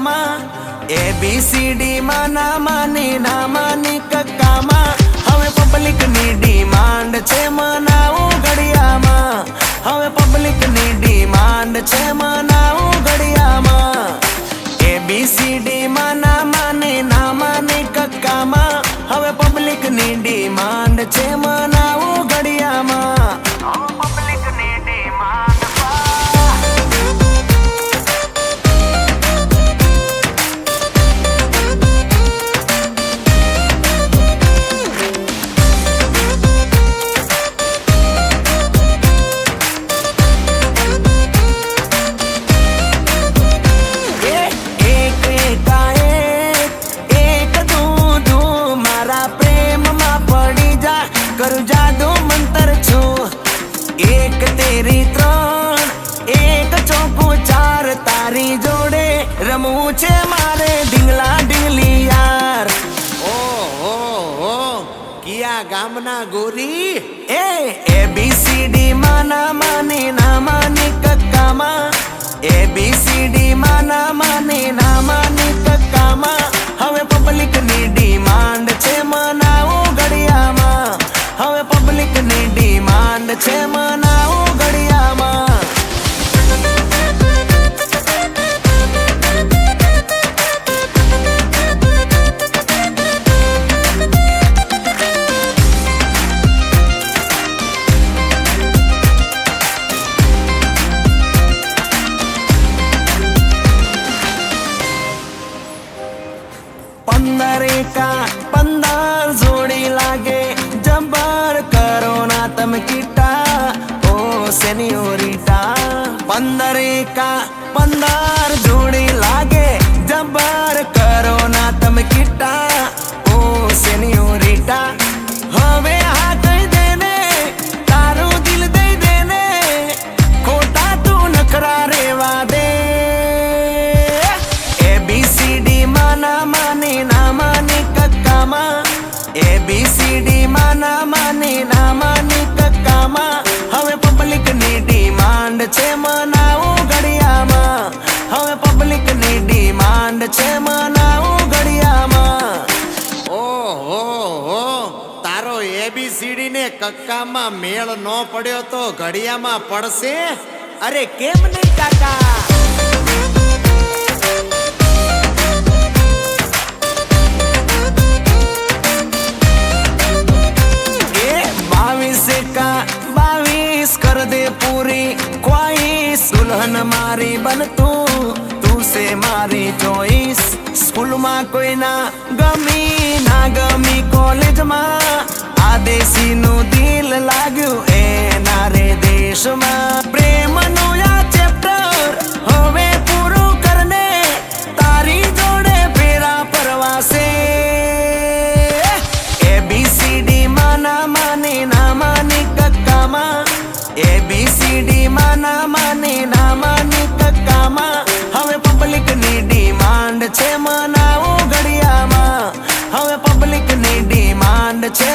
કક્કામાં ABCD માં નામાની નામાની કક્કામાં હવે પબ્લિકની demand છે મનાવું ઘડિયામાં હવે પબ્લિકની ડિમાન્ડ છે મનાવું ઘડિયામાં ABCD માં નામાની નામાની કક્કામાં હવે પબ્લિકની ડિમાન્ડ છે મનાવું ઘડિયામાં પબ્લિકની ડિમાન્ડ કરું જાદુ મંતર છું એક તેરી ત્રણ એક ચોખ્ખું ચાર તારી જોડે રમવું છે મારે ઢીંગલા ઢીંગલી યાર ઓ કિયા ગામના ગોરી ABCD માં નામાની નામાની કક્કામાં ABCD માં નામાની નામાની કક્કામાં હવે પબ્લિકની ડિમાન્ડ છે મનાવું ઘડિયામાં હવે પબ્લિકની ડિમાન્ડ છે મનાવું ઘડિયામાં પંદર જોડી લાગે જબર કરો ના તમે કીટા ઓ સેનિયોરિટા 15 જોડી લાગે જબર કરો ના તમે કીટા ઓ સેનિયોરિટા હવે હા કહી દેને તારું દિલ દઈ દેને ખોટા તું નખરા રેવા દે ABCD માં નામાની નામાની કક્કામાં ABCD માં નામાની નામાની કક્કામાં હવે પબ્લિકની ડિમાન્ડ છે મનાવું ઘડિયામાં હવે પબ્લિકની ડિમાન્ડ છે મનાવું ઘડિયામાં ઓહો તારો ABCD ને કક્કામાં મેળ ન પડ્યો તો ઘડિયામાં પડશે અરે કેમ નહીં કાકા कर दे पूरी ख्वाहिश दुल्हन मारी बन तू से मारी चॉइस स्कूल में कोई ना गमी कॉलेज में आदेशी नु दिल लाग्યું एना रे देश में प्रेम नु या चैप्टर હવે પૂરું કરને તારી જોડે ફેરા પરવાસે ABCD માં નામાની નામાની કક્કામાં ABCD માં નામાની નામાની કક્કામાં હવે પબ્લિકની ડિમાન્ડ છે મનાવું ઘડિયામાં હવે પબ્લિકની ડિમાન્ડ છે